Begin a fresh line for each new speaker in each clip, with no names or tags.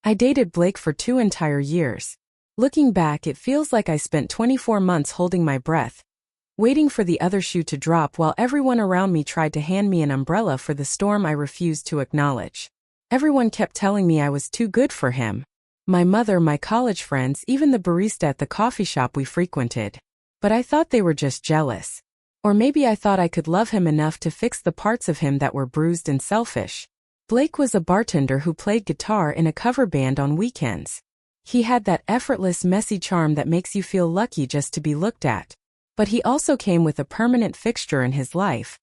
I dated Blake for 2 entire years. Looking back, it feels like I spent 24 months holding my breath, waiting for the other shoe to drop while everyone around me tried to hand me an umbrella for the storm I refused to acknowledge. Everyone kept telling me I was too good for him. My mother, my college friends, even the barista at the coffee shop we frequented. But I thought they were just jealous. Or maybe I thought I could love him enough to fix the parts of him that were bruised and selfish. Blake was a bartender who played guitar in a cover band on weekends. He had that effortless, messy charm that makes you feel lucky just to be looked at. But he also came with a permanent fixture in his life.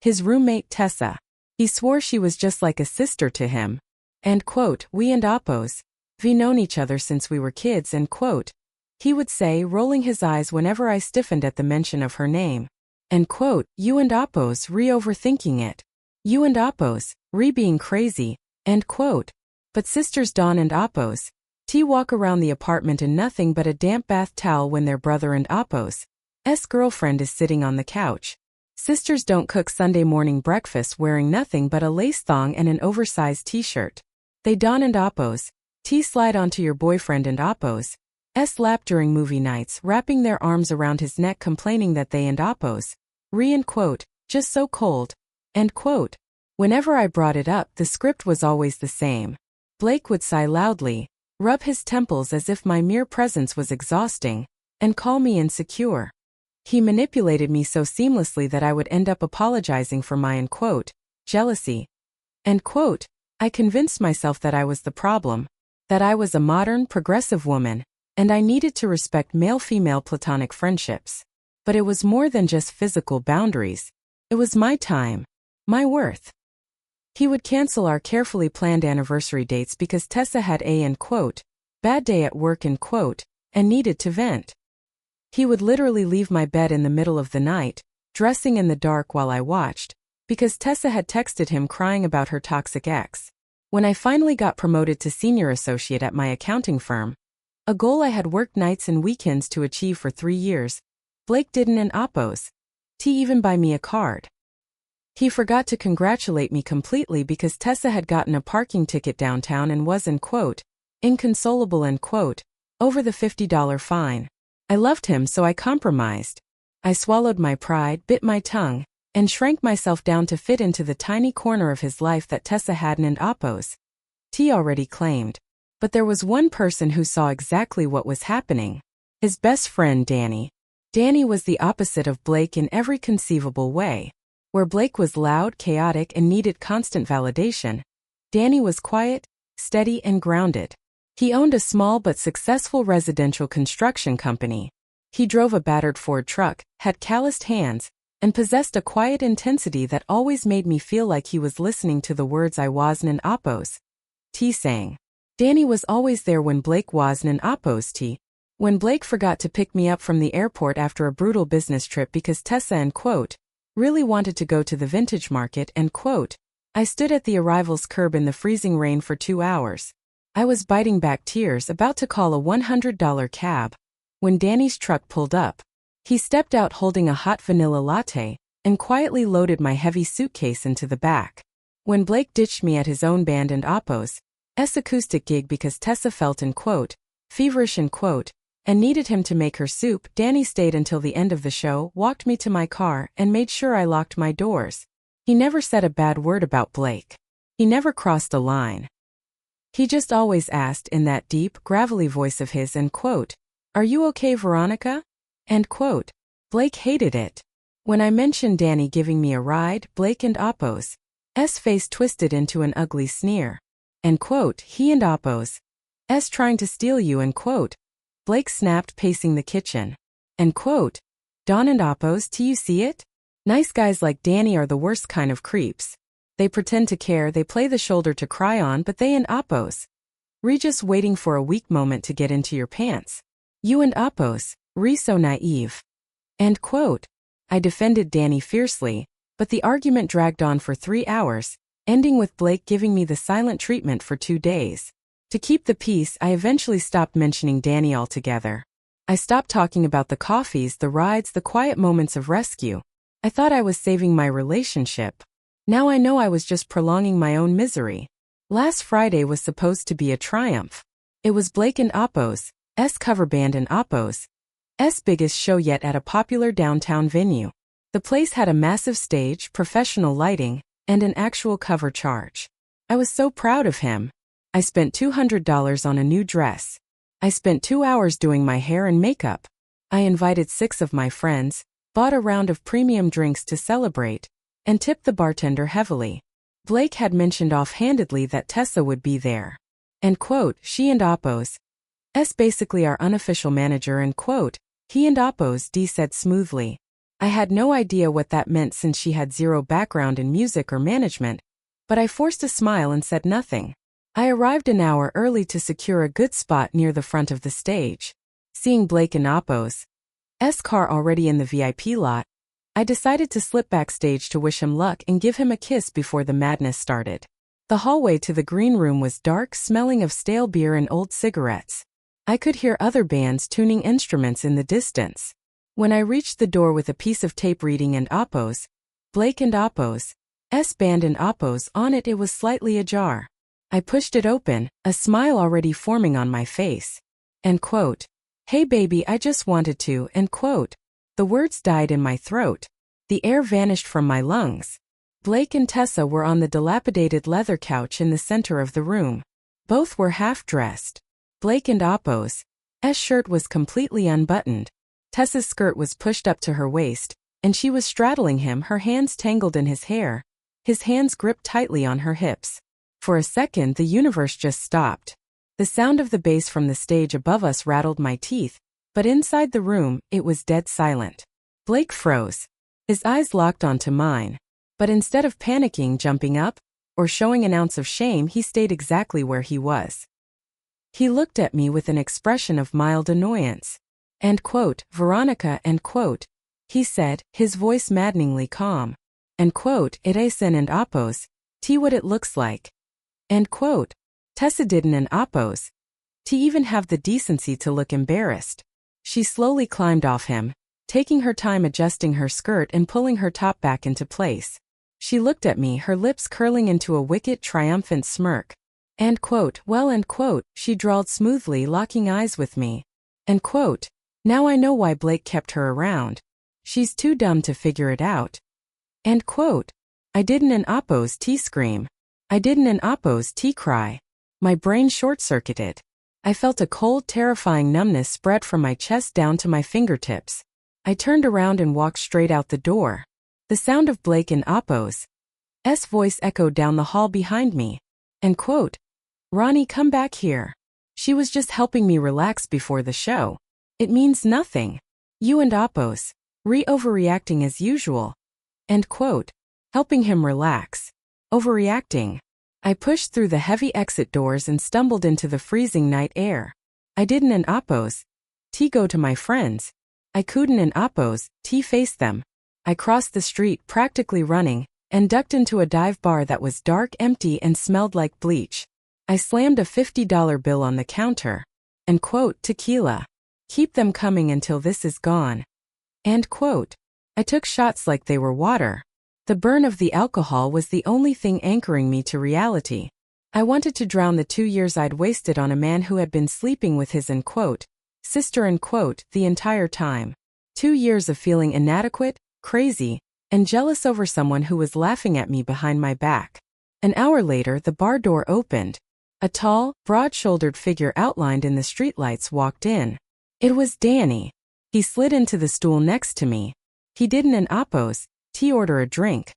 His roommate Tessa. He swore she was just like a sister to him. End quote. We and Oppos. We known each other since we were kids. End quote. He would say, rolling his eyes whenever I stiffened at the mention of her name. End quote. You and Oppos, re-overthinking it. You and Oppos, re-being crazy. End quote. But sisters Dawn and Oppos walk around the apartment in nothing but a damp bath towel when their brother and Oppos' girlfriend is sitting on the couch. Sisters don't cook Sunday morning breakfast wearing nothing but a lace thong and an oversized t-shirt. They Dawn and Oppos slide onto your boyfriend and Oppos' lap during movie nights, wrapping their arms around his neck complaining that they and Oppos end quote, just so cold. End quote. Whenever I brought it up, the script was always the same. Blake would sigh loudly, rub his temples as if my mere presence was exhausting, and call me insecure. He manipulated me so seamlessly that I would end up apologizing for my end quote, jealousy. End quote. I convinced myself that I was the problem, that I was a modern, progressive woman, and I needed to respect male-female platonic friendships. But it was more than just physical boundaries. It was my time, my worth. He would cancel our carefully planned anniversary dates because Tessa had a end quote, bad day at work end quote, and needed to vent. He would literally leave my bed in the middle of the night, dressing in the dark while I watched, because Tessa had texted him crying about her toxic ex. When I finally got promoted to senior associate at my accounting firm, a goal I had worked nights and weekends to achieve for 3 years, Blake didn't and Oppos even buy me a card. He forgot to congratulate me completely because Tessa had gotten a parking ticket downtown and was end quote, inconsolable end quote, over the $50 fine. I loved him, so I compromised. I swallowed my pride, bit my tongue, and shrank myself down to fit into the tiny corner of his life that Tessa hadn't and Oppos already claimed. But there was one person who saw exactly what was happening. His best friend Danny. Danny was the opposite of Blake in every conceivable way. Where Blake was loud, chaotic, and needed constant validation, Danny was quiet, steady, and grounded. He owned a small but successful residential construction company. He drove a battered Ford truck, had calloused hands, and possessed a quiet intensity that always made me feel like he was listening to the words I wasn't and Oppos sang. Danny was always there when Blake wasn't and Oppos. When Blake forgot to pick me up from the airport after a brutal business trip because Tessa end quote, really wanted to go to the vintage market end quote, I stood at the arrivals curb in the freezing rain for 2 hours. I was biting back tears, about to call a $100 cab, when Danny's truck pulled up. He stepped out holding a hot vanilla latte, and quietly loaded my heavy suitcase into the back. When Blake ditched me at his own band and Oppos' acoustic gig because Tessa felt end quote, feverish end quote, and needed him to make her soup, Danny stayed until the end of the show, walked me to my car, and made sure I locked my doors. He never said a bad word about Blake. He never crossed a line. He just always asked in that deep, gravelly voice of his end quote, "Are you okay, Veronica?" End quote. Blake hated it. When I mentioned Danny giving me a ride, Blake and Oppos' face twisted into an ugly sneer. End quote. He and Oppos' trying to steal you end quote. Blake snapped, pacing the kitchen. End quote. Dawn and Oppos, do you see it? Nice guys like Danny are the worst kind of creeps. They pretend to care, they play the shoulder to cry on, but they and Oppos just waiting for a weak moment to get into your pants. You and Oppos, so naive. End quote. I defended Danny fiercely, but the argument dragged on for 3 hours, ending with Blake giving me the silent treatment for 2 days. To keep the peace, I eventually stopped mentioning Danny altogether. I stopped talking about the coffees, the rides, the quiet moments of rescue. I thought I was saving my relationship. Now I know I was just prolonging my own misery. Last Friday was supposed to be a triumph. It was Blake and Oppo's cover band and Oppo's biggest show yet at a popular downtown venue. The place had a massive stage, professional lighting, and an actual cover charge. I was so proud of him. I spent $200 on a new dress. I spent 2 hours doing my hair and makeup. I invited 6 of my friends, bought a round of premium drinks to celebrate, and tipped the bartender heavily. Blake had mentioned offhandedly that Tessa would be there. And quote, she and Oppo's basically our unofficial manager and quote, he and Oppo's said smoothly. I had no idea what that meant since she had zero background in music or management, but I forced a smile and said nothing. I arrived an hour early to secure a good spot near the front of the stage. Seeing Blake and Oppo's car already in the VIP lot, I decided to slip backstage to wish him luck and give him a kiss before the madness started. The hallway to the green room was dark, smelling of stale beer and old cigarettes. I could hear other bands tuning instruments in the distance. When I reached the door with a piece of tape reading and Oppo's, Blake and Oppo's band and Oppo's on it, it was slightly ajar. I pushed it open, a smile already forming on my face. End quote. Hey baby, I just wanted to, end quote. The words died in my throat. The air vanished from my lungs. Blake and Tessa were on the dilapidated leather couch in the center of the room. Both were half-dressed. Blake and Oppo's shirt was completely unbuttoned. Tessa's skirt was pushed up to her waist, and she was straddling him, her hands tangled in his hair, his hands gripped tightly on her hips. For a second, the universe just stopped. The sound of the bass from the stage above us rattled my teeth, but inside the room, it was dead silent. Blake froze. His eyes locked onto mine. But instead of panicking, jumping up, or showing an ounce of shame, he stayed exactly where he was. He looked at me with an expression of mild annoyance. End quote, Veronica, end quote. He said, his voice maddeningly calm. End quote, Eresen and Oppo's, what it looks like. End quote. Tessa didn't and Oppo's even have the decency to look embarrassed. She slowly climbed off him, taking her time adjusting her skirt and pulling her top back into place. She looked at me, her lips curling into a wicked, triumphant smirk. End quote, well, end quote, she drawled smoothly, locking eyes with me. End quote. Now I know why Blake kept her around. She's too dumb to figure it out. End quote. I didn't an Oppo's scream. I didn't an Oppo's cry. My brain short-circuited. I felt a cold, terrifying numbness spread from my chest down to my fingertips. I turned around and walked straight out the door. The sound of Blake and Oppo's voice echoed down the hall behind me. End quote. Ronnie, come back here. She was just helping me relax before the show. It means nothing. You and Oppo's overreacting as usual. End quote. Helping him relax. Overreacting. I pushed through the heavy exit doors and stumbled into the freezing night air. I didn't an Oppo's go to my friends. I couldn't an Oppo's face them. I crossed the street practically running and ducked into a dive bar that was dark, empty, and smelled like bleach. I slammed a $50 bill on the counter. End quote, tequila. Keep them coming until this is gone. End quote. I took shots like they were water. The burn of the alcohol was the only thing anchoring me to reality. I wanted to drown the 2 years I'd wasted on a man who had been sleeping with his end quote, sister end quote, the entire time. 2 years of feeling inadequate, crazy, and jealous over someone who was laughing at me behind my back. An hour later, the bar door opened. A tall, broad-shouldered figure outlined in the streetlights walked in. It was Danny. He slid into the stool next to me. He didn't an Oppo's order a drink.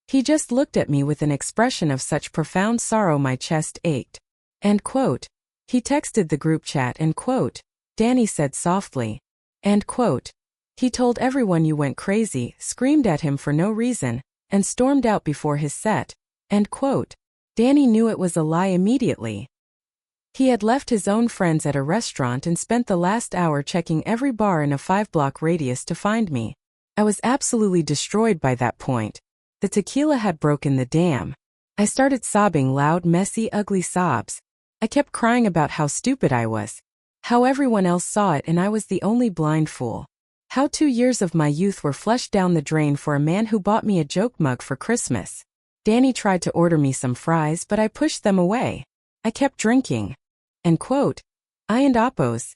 He just looked at me with an expression of such profound sorrow my chest ached. End quote. He texted the group chat. End quote. Danny said softly. End quote. He told everyone you went crazy, screamed at him for no reason, and stormed out before his set. End quote. Danny knew it was a lie immediately. He had left his own friends at a restaurant and spent the last hour checking every bar in a 5-block radius to find me. I was absolutely destroyed by that point. The tequila had broken the dam. I started sobbing loud, messy, ugly sobs. I kept crying about how stupid I was. How everyone else saw it and I was the only blind fool. How 2 years of my youth were flushed down the drain for a man who bought me a joke mug for Christmas. Danny tried to order me some fries, but I pushed them away. I kept drinking. End quote. I and Oppos.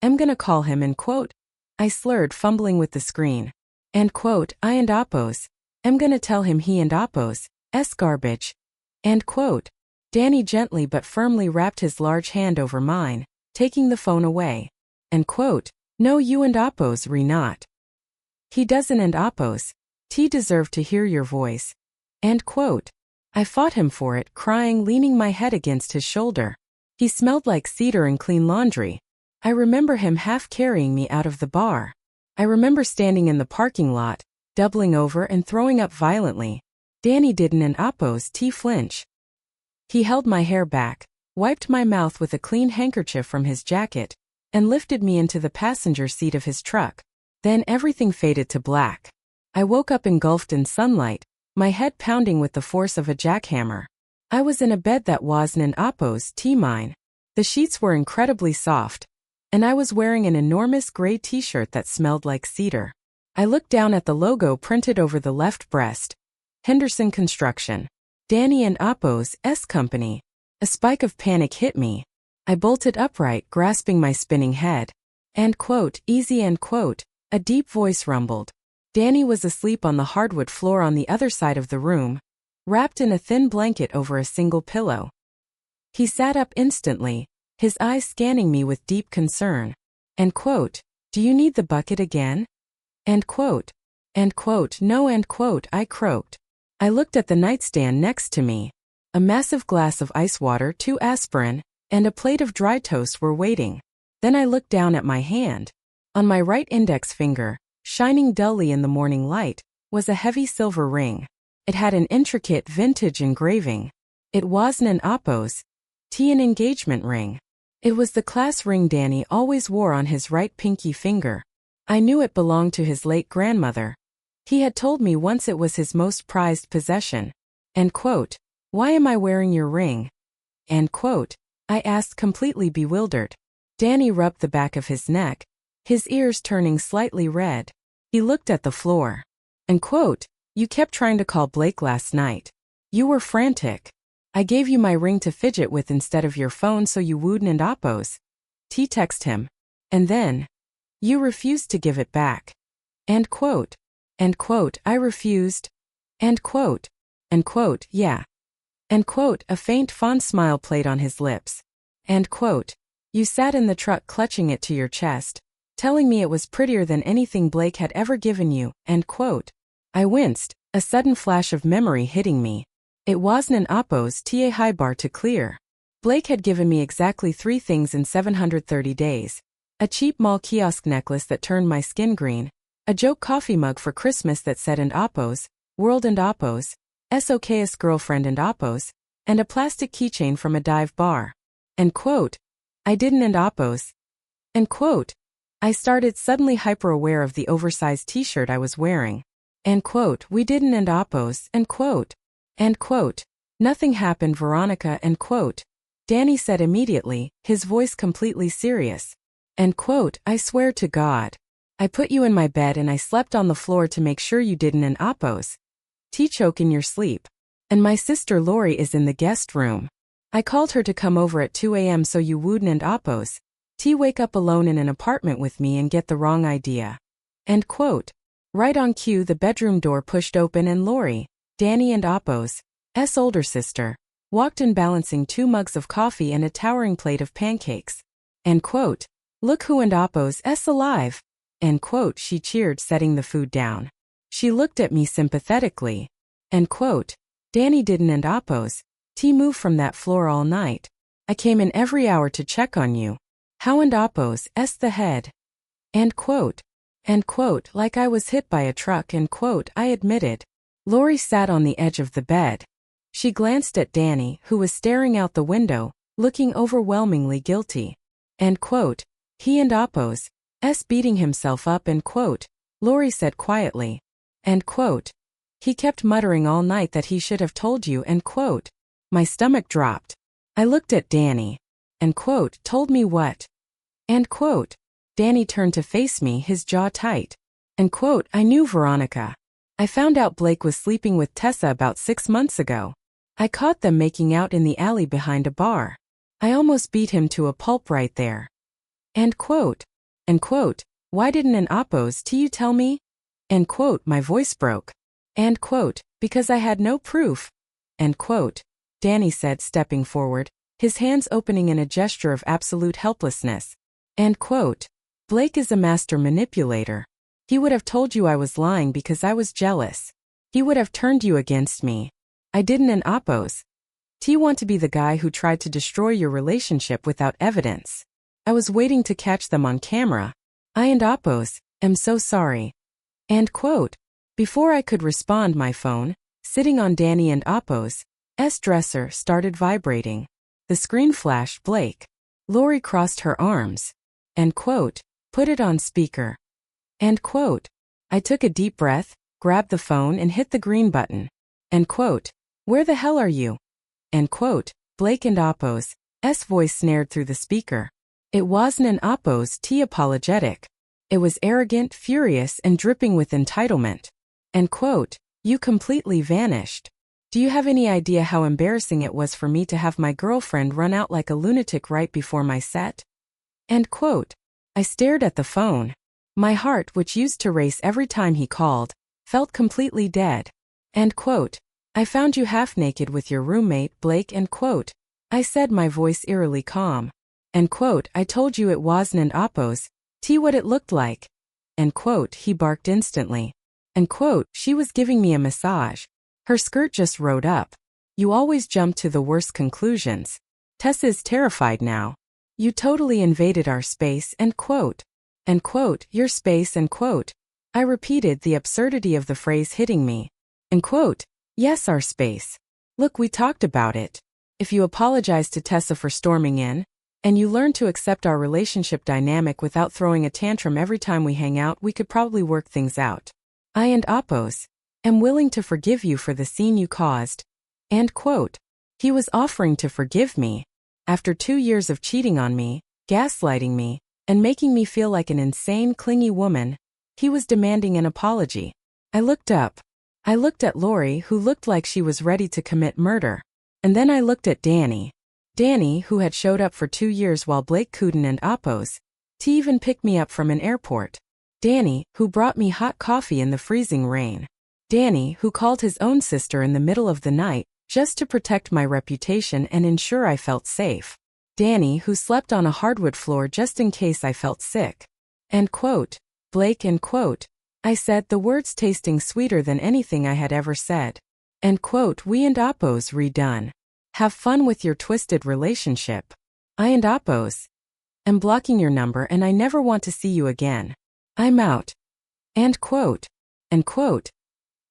I'm gonna call him, end quote. I slurred, fumbling with the screen. End quote. I and Oppos. I'm gonna tell him he and Oppos. S garbage. End quote. Danny gently but firmly wrapped his large hand over mine, taking the phone away. End quote. No, you and Oppos re not. He doesn't, and Oppos. T deserved to hear your voice. End quote. I fought him for it, crying, leaning my head against his shoulder. He smelled like cedar and clean laundry. I remember him half carrying me out of the bar. I remember standing in the parking lot, doubling over and throwing up violently. Danny didn't, and Oppos T flinch. He held my hair back, wiped my mouth with a clean handkerchief from his jacket, and lifted me into the passenger seat of his truck. Then everything faded to black. I woke up engulfed in sunlight, my head pounding with the force of a jackhammer. I was in a bed that wasn't an Oppos T mine. The sheets were incredibly soft, and I was wearing an enormous gray t-shirt that smelled like cedar. I looked down at the logo printed over the left breast. Henderson Construction. Danny and Oppos S Company. A spike of panic hit me. I bolted upright, grasping my spinning head. End quote. Easy, end quote. A deep voice rumbled. Danny was asleep on the hardwood floor on the other side of the room, wrapped in a thin blanket over a single pillow. He sat up instantly, his eyes scanning me with deep concern. End quote. Do you need the bucket again? End quote. End quote. No, end quote, I croaked. I looked at the nightstand next to me. A massive glass of ice water, 2 aspirin, and a plate of dry toast were waiting. Then I looked down at my hand. On my right index finger, shining dully in the morning light, was a heavy silver ring. It had an intricate vintage engraving. It wasn't an Oppos T, an engagement ring. It was the class ring Danny always wore on his right pinky finger. I knew it belonged to his late grandmother. He had told me once it was his most prized possession. End quote. Why am I wearing your ring? End quote. I asked, completely bewildered. Danny rubbed the back of his neck, his ears turning slightly red. He looked at the floor. End quote. You kept trying to call Blake last night. You were frantic. I gave you my ring to fidget with instead of your phone, so you wouldn't and Oppos T text him. And then you refused to give it back. End quote. End quote. I refused. End quote. End quote. Yeah. End quote. A faint fond smile played on his lips. End quote. You sat in the truck clutching it to your chest, telling me it was prettier than anything Blake had ever given you. End quote. I winced, a sudden flash of memory hitting me. It wasn't an Oppos T, a high bar to clear. Blake had given me exactly 3 things in 730 days. A cheap mall kiosk necklace that turned my skin green, a joke coffee mug for Christmas that said and Oppos, World and Oppos, SOK's girlfriend and Oppos, and a plastic keychain from a dive bar. End quote. I didn't and Oppos. End quote. I started, suddenly hyper-aware of the oversized t-shirt I was wearing. End quote. We didn't and Oppos. End quote. End quote. Nothing happened, Veronica. End quote. Danny said immediately, his voice completely serious. End quote. I swear to God. I put you in my bed and I slept on the floor to make sure you didn't and Oppos T choke in your sleep. And my sister Lori is in the guest room. I called her to come over at 2 a.m. so you wouldn't and Oppos T wake up alone in an apartment with me and get the wrong idea. End quote. Right on cue, the bedroom door pushed open and Lori, Danny and Oppos S older sister, walked in balancing 2 mugs of coffee and a towering plate of pancakes. End quote. Look who and Oppos S alive. End quote. She cheered, setting the food down. She looked at me sympathetically. End quote. Danny didn't and Oppos T move from that floor all night. I came in every hour to check on you. How and Oppos S the head. End quote. End quote. Like I was hit by a truck. End quote. I admitted. Lori sat on the edge of the bed. She glanced at Danny, who was staring out the window, looking overwhelmingly guilty. End quote. He and Oppos S beating himself up. End quote. Lori said quietly. End quote. He kept muttering all night that he should have told you. End quote. My stomach dropped. I looked at Danny. End quote. Told me what? End quote. Danny turned to face me, his jaw tight. End quote. I knew, Veronica. I found out Blake was sleeping with Tessa about 6 months ago. I caught them making out in the alley behind a bar. I almost beat him to a pulp right there. End quote. End quote. Why didn't an oppose to you tell me? End quote. My voice broke. End quote. Because I had no proof. End quote. Danny said, stepping forward, his hands opening in a gesture of absolute helplessness. End quote. Blake is a master manipulator. He would have told you I was lying because I was jealous. He would have turned you against me. I didn't an oppose. Do you want to be the guy who tried to destroy your relationship without evidence? I was waiting to catch them on camera. I and oppose, am so sorry. End quote. Before I could respond, my phone, sitting on Danny and oppose's dresser, started vibrating. The screen flashed Blake. Lori crossed her arms. End quote. Put it on speaker. End quote. I took a deep breath, grabbed the phone and hit the green button. End quote. Where the hell are you? End quote. Blake and oppose's voice snared through the speaker. It wasn't an oppose T apologetic. It was arrogant, furious, and dripping with entitlement. End quote. You completely vanished. Do you have any idea how embarrassing it was for me to have my girlfriend run out like a lunatic right before my set? End quote. I stared at the phone. My heart, which used to race every time he called, felt completely dead. End quote. I found you half naked with your roommate, Blake. End quote. I said, my voice eerily calm. End quote. I told you it wasn't an oppose. T what it looked like. End quote. He barked instantly. End quote. She was giving me a massage. Her skirt just rode up. You always jump to the worst conclusions. Tessa's terrified now. You totally invaded our space. End quote. End quote. Your space. End quote. I repeated, the absurdity of the phrase hitting me. End quote. Yes, our space. Look, we talked about it. If you apologize to Tessa for storming in, and you learn to accept our relationship dynamic without throwing a tantrum every time we hang out, we could probably work things out. I and oppose am willing to forgive you for the scene you caused. End quote. He was offering to forgive me. After 2 years of cheating on me, gaslighting me, and making me feel like an insane, clingy woman, he was demanding an apology. I looked up. I looked at Lori, who looked like she was ready to commit murder. And then I looked at Danny. Danny, who had showed up for 2 years while Blake couldn't and oppose to even pick me up from an airport. Danny, who brought me hot coffee in the freezing rain. Danny, who called his own sister in the middle of the night, just to protect my reputation and ensure I felt safe. Danny, who slept on a hardwood floor just in case I felt sick. End quote. Blake. End quote. I said, the words tasting sweeter than anything I had ever said. End quote. We and oppose redone. Have fun with your twisted relationship. I and oppose am blocking your number and I never want to see you again. I'm out. End quote. End quote.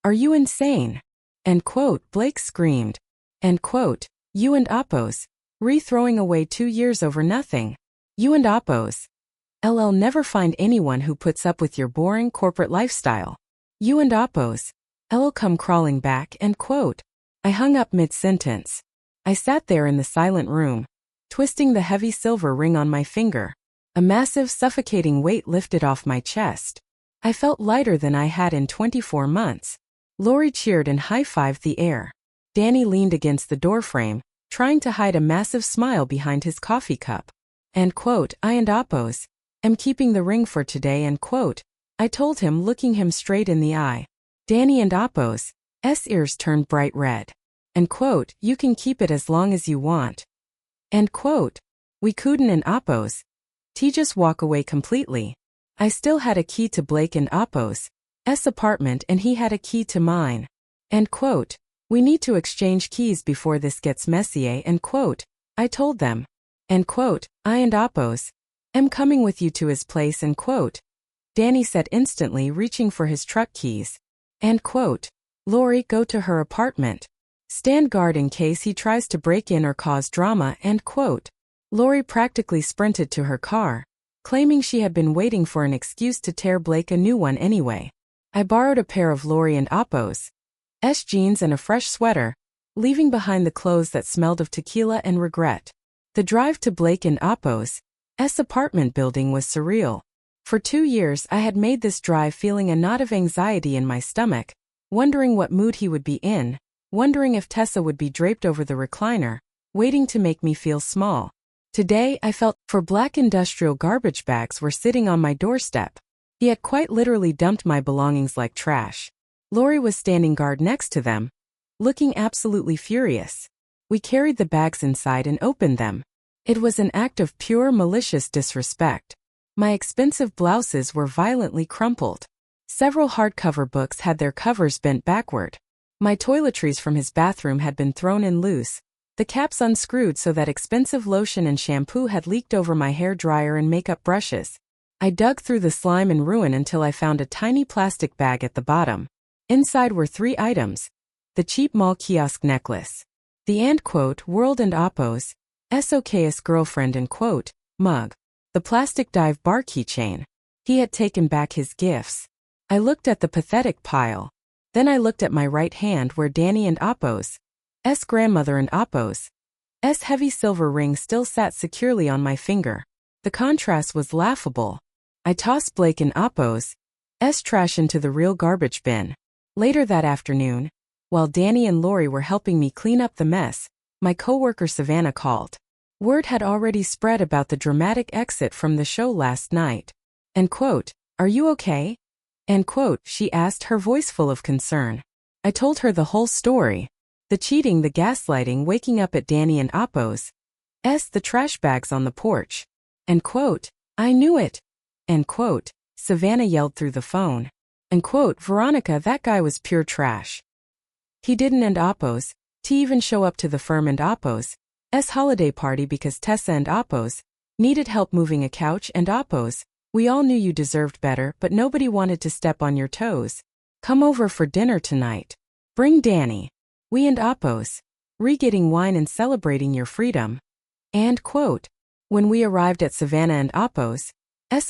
Are you insane? End quote. Blake screamed. End quote. You and oppose throwing away 2 years over nothing. You and oppose LL never find anyone who puts up with your boring corporate lifestyle. You and oppose LL come crawling back. End quote. I hung up mid-sentence. I sat there in the silent room, twisting the heavy silver ring on my finger. A massive, suffocating weight lifted off my chest. I felt lighter than I had in 24 months. Lori cheered and high-fived the air. Danny leaned against the doorframe, trying to hide a massive smile behind his coffee cup. End quote. I and oppose am keeping the ring for today. End quote. I told him, looking him straight in the eye. Danny and oppose's ears turned bright red. End quote. You can keep it as long as you want. End quote. We couldn't and oppose just walk away completely. I still had a key to Blake and oppose's apartment and he had a key to mine. End quote. We need to exchange keys before this gets messy. End quote. I told them. End quote. I and oppose am coming with you to his place. End quote. Danny said instantly, reaching for his truck keys. End quote. Lori, go to her apartment. Stand guard in case he tries to break in or cause drama. End quote. Lori practically sprinted to her car, claiming she had been waiting for an excuse to tear Blake a new one anyway. I borrowed a pair of Lori and oppose's jeans and a fresh sweater, leaving behind the clothes that smelled of tequila and regret. The drive to Blake and oppose's apartment building was surreal. For 2 years I had made this drive feeling a knot of anxiety in my stomach, wondering what mood he would be in, wondering if Tessa would be draped over the recliner, waiting to make me feel small. Today, I felt, for black industrial garbage bags were sitting on my doorstep. He had quite literally dumped my belongings like trash. Lori was standing guard next to them, looking absolutely furious. We carried the bags inside and opened them. It was an act of pure malicious disrespect. My expensive blouses were violently crumpled. Several hardcover books had their covers bent backward. My toiletries from his bathroom had been thrown in loose, the caps unscrewed so that expensive lotion and shampoo had leaked over my hair dryer and makeup brushes. I dug through the slime and ruin until I found a tiny plastic bag at the bottom. Inside were 3 items. The cheap mall kiosk necklace. The World and Oppos, SOK's girlfriend mug. The plastic dive bar keychain. He had taken back his gifts. I looked at the pathetic pile. Then I looked at my right hand where Danny and Oppos' grandmother and Oppos' heavy silver ring still sat securely on my finger. The contrast was laughable. I tossed Blake and Oppos' trash into the real garbage bin. Later that afternoon, while Danny and Lori were helping me clean up the mess, my coworker Savannah called. Word had already spread about the dramatic exit from the show last night. Are you okay? She asked, her voice full of concern. I told her the whole story. The cheating, the gaslighting, waking up at Danny and Oppos' the trash bags on the porch. I knew it. Savannah yelled through the phone. Veronica, that guy was pure trash. He didn't and Oppos' even show up to the firm and Oppos' holiday party because Tessa and Oppos' needed help moving a couch and Oppos', we all knew you deserved better but nobody wanted to step on your toes. Come over for dinner tonight. Bring Danny. We and Oppos' getting wine and celebrating your freedom. When we arrived at Savannah and Oppos'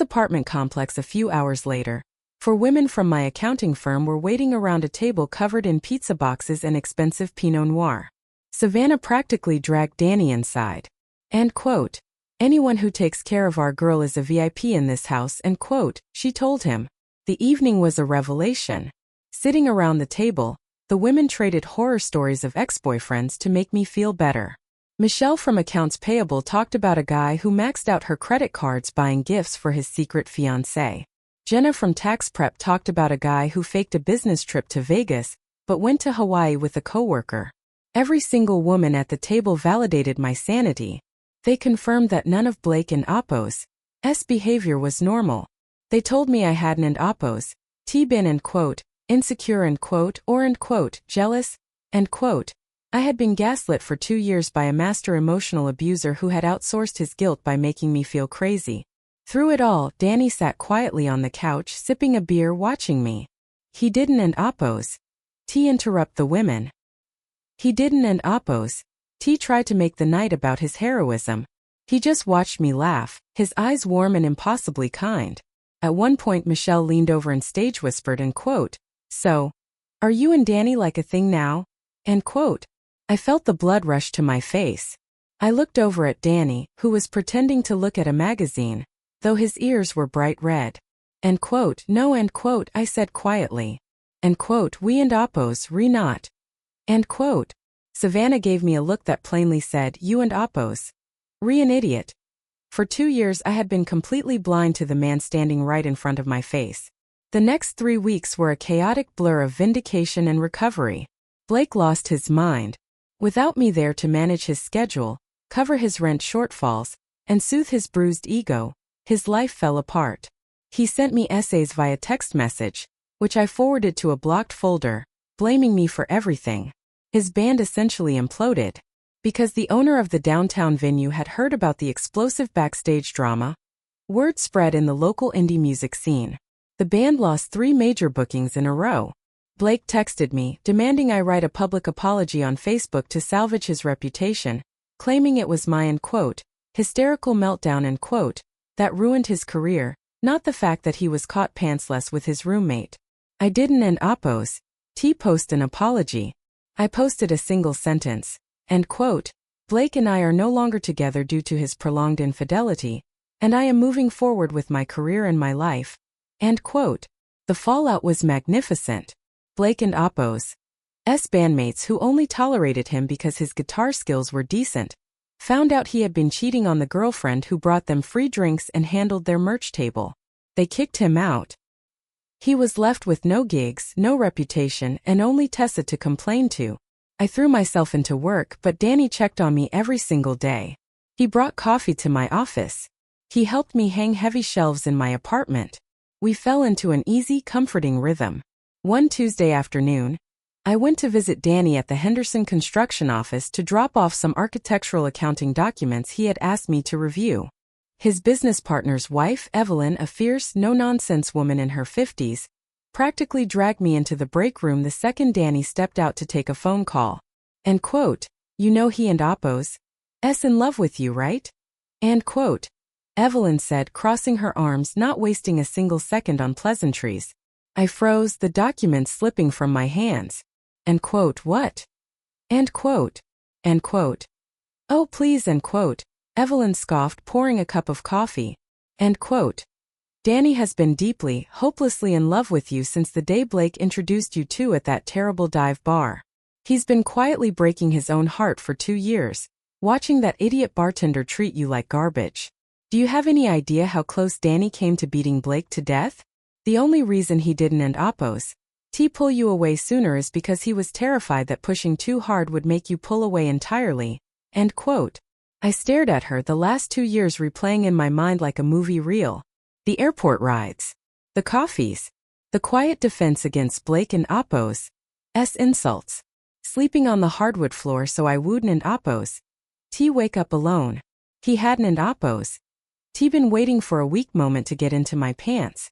apartment complex a few hours later, 4 women from my accounting firm were waiting around a table covered in pizza boxes and expensive Pinot Noir. Savannah practically dragged Danny inside. Anyone who takes care of our girl is a VIP in this house, she told him. The evening was a revelation. Sitting around the table, the women traded horror stories of ex-boyfriends to make me feel better. Michelle from Accounts Payable talked about a guy who maxed out her credit cards buying gifts for his secret fiancé. Jenna from Tax Prep talked about a guy who faked a business trip to Vegas, but went to Hawaii with a coworker. Every single woman at the table validated my sanity. They confirmed that none of Blake and Oppos' behavior was normal. They told me I hadn't and Oppos' been insecure or jealous, I had been gaslit for 2 years by a master emotional abuser who had outsourced his guilt by making me feel crazy. Through it all, Danny sat quietly on the couch sipping a beer watching me. He didn't and Oppos' interrupt the women. He didn't and Oppos' tried to make the night about his heroism. He just watched me laugh, his eyes warm and impossibly kind. At one point Michelle leaned over and stage whispered so, are you and Danny like a thing now? I felt the blood rush to my face. I looked over at Danny, who was pretending to look at a magazine, though his ears were bright red. No, I said quietly. We and Oppos' not. Savannah gave me a look that plainly said, you and Oppos' an idiot. For 2 years I had been completely blind to the man standing right in front of my face. The next 3 weeks were a chaotic blur of vindication and recovery. Blake lost his mind. Without me there to manage his schedule, cover his rent shortfalls, and soothe his bruised ego, his life fell apart. He sent me essays via text message, which I forwarded to a blocked folder, blaming me for everything. His band essentially imploded. Because the owner of the downtown venue had heard about the explosive backstage drama, word spread in the local indie music scene. The band lost 3 major bookings in a row. Blake texted me, demanding I write a public apology on Facebook to salvage his reputation, claiming it was my hysterical meltdown that ruined his career, not the fact that he was caught pantsless with his roommate. I didn't and Oppos' post an apology. I posted a single sentence, Blake and I are no longer together due to his prolonged infidelity, and I am moving forward with my career and my life. The fallout was magnificent. Blake and Appo's bandmates, who only tolerated him because his guitar skills were decent, found out he had been cheating on the girlfriend who brought them free drinks and handled their merch table. They kicked him out. He was left with no gigs, no reputation, and only Tessa to complain to. I threw myself into work, but Danny checked on me every single day. He brought coffee to my office. He helped me hang heavy shelves in my apartment. We fell into an easy, comforting rhythm. One Tuesday afternoon, I went to visit Danny at the Henderson construction office to drop off some architectural accounting documents he had asked me to review. His business partner's wife, Evelyn, a fierce, no-nonsense woman in her 50s, practically dragged me into the break room the second Danny stepped out to take a phone call. And quote, "You know he and Appo's in love with you, right?" And quote, Evelyn said, crossing her arms, not wasting a single second on pleasantries. I froze, the documents slipping from my hands. And quote, "What?" And quote, "Oh please," and quote, Evelyn scoffed, pouring a cup of coffee. And quote, "Danny has been deeply, hopelessly in love with you since the day Blake introduced you two at that terrible dive bar. He's been quietly breaking his own heart for 2 years, watching that idiot bartender treat you like garbage. Do you have any idea how close Danny came to beating Blake to death? The only reason he didn't and Appo's pull you away sooner is because he was terrified that pushing too hard would make you pull away entirely." End quote. I stared at her, the last 2 years replaying in my mind like a movie reel. The airport rides, the coffees, the quiet defense against Blake and Appo's insults, sleeping on the hardwood floor so I wouldn't and Appo's wake up alone. He hadn't and Appo's been waiting for a weak moment to get into my pants.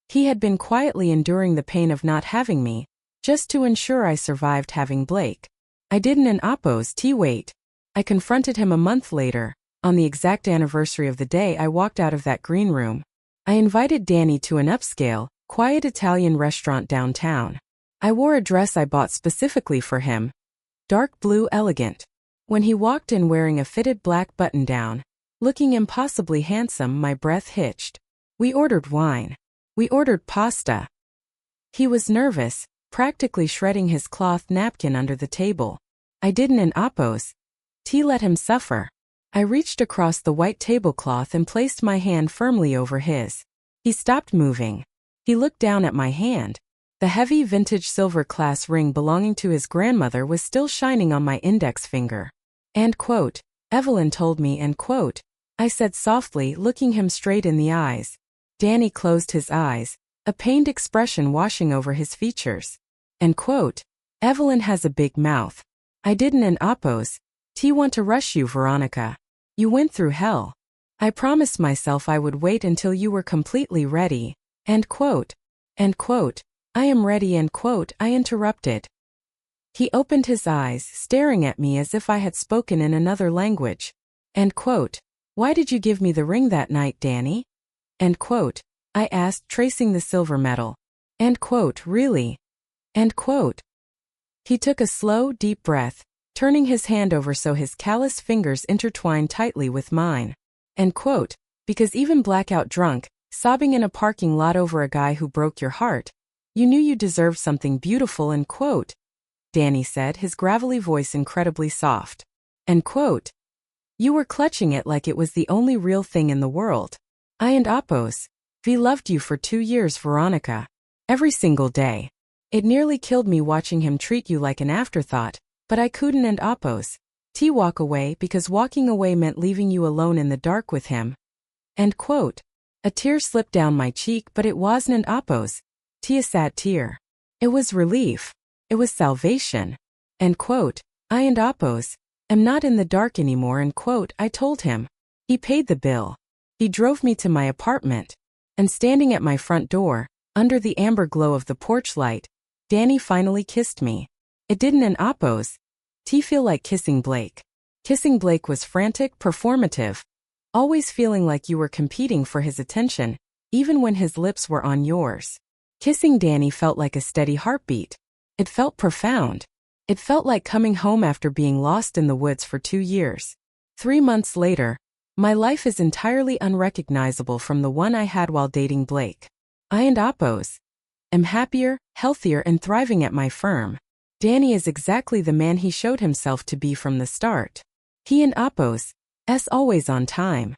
He had been quietly enduring the pain of not having me, just to ensure I survived having Blake. I didn't and Appo's wait. I confronted him a month later, on the exact anniversary of the day I walked out of that green room. I invited Danny to an upscale, quiet Italian restaurant downtown. I wore a dress I bought specifically for him. Dark blue, elegant. When he walked in wearing a fitted black button-down, looking impossibly handsome, my breath hitched. We ordered wine. We ordered pasta. He was nervous, practically shredding his cloth napkin under the table. I didn't and Appo's let him suffer. I reached across the white tablecloth and placed my hand firmly over his. He stopped moving. He looked down at my hand. The heavy vintage silver class ring belonging to his grandmother was still shining on my index finger. And quote, Evelyn told me, and quote, I said softly, looking him straight in the eyes. Danny closed his eyes, a pained expression washing over his features. And quote, Evelyn has a big mouth. I didn't and Appo's want to rush you, Veronica. You went through hell. I promised myself I would wait until you were completely ready. End quote. End quote. I am ready, end quote, I interrupted. He opened his eyes, staring at me as if I had spoken in another language. End quote. Why did you give me the ring that night, Danny? End quote. I asked, tracing the silver medal. End quote. Really? End quote. He took a slow, deep breath, turning his hand over so his callous fingers intertwined tightly with mine. End quote. Because even blackout drunk, sobbing in a parking lot over a guy who broke your heart, you knew you deserved something beautiful, end quote. Danny said, his gravelly voice incredibly soft. End quote. You were clutching it like it was the only real thing in the world. I and Appo's loved you for 2 years, Veronica. Every single day. It nearly killed me watching him treat you like an afterthought, but I couldn't and Appo's walk away because walking away meant leaving you alone in the dark with him. End quote. A tear slipped down my cheek, but it wasn't and Appo's a sad tear. It was relief. It was salvation. End quote. I and Appo's am not in the dark anymore, end quote, I told him. He paid the bill. He drove me to my apartment. And standing at my front door, under the amber glow of the porch light, Danny finally kissed me. It didn't and Appo's feel like kissing Blake. Kissing Blake was frantic, performative, always feeling like you were competing for his attention, even when his lips were on yours. Kissing Danny felt like a steady heartbeat. It felt profound. It felt like coming home after being lost in the woods for 2 years. 3 months later, my life is entirely unrecognizable from the one I had while dating Blake. I and Appo's am happier, healthier, and thriving at my firm. Danny is exactly the man he showed himself to be from the start. He and Apo's always on time.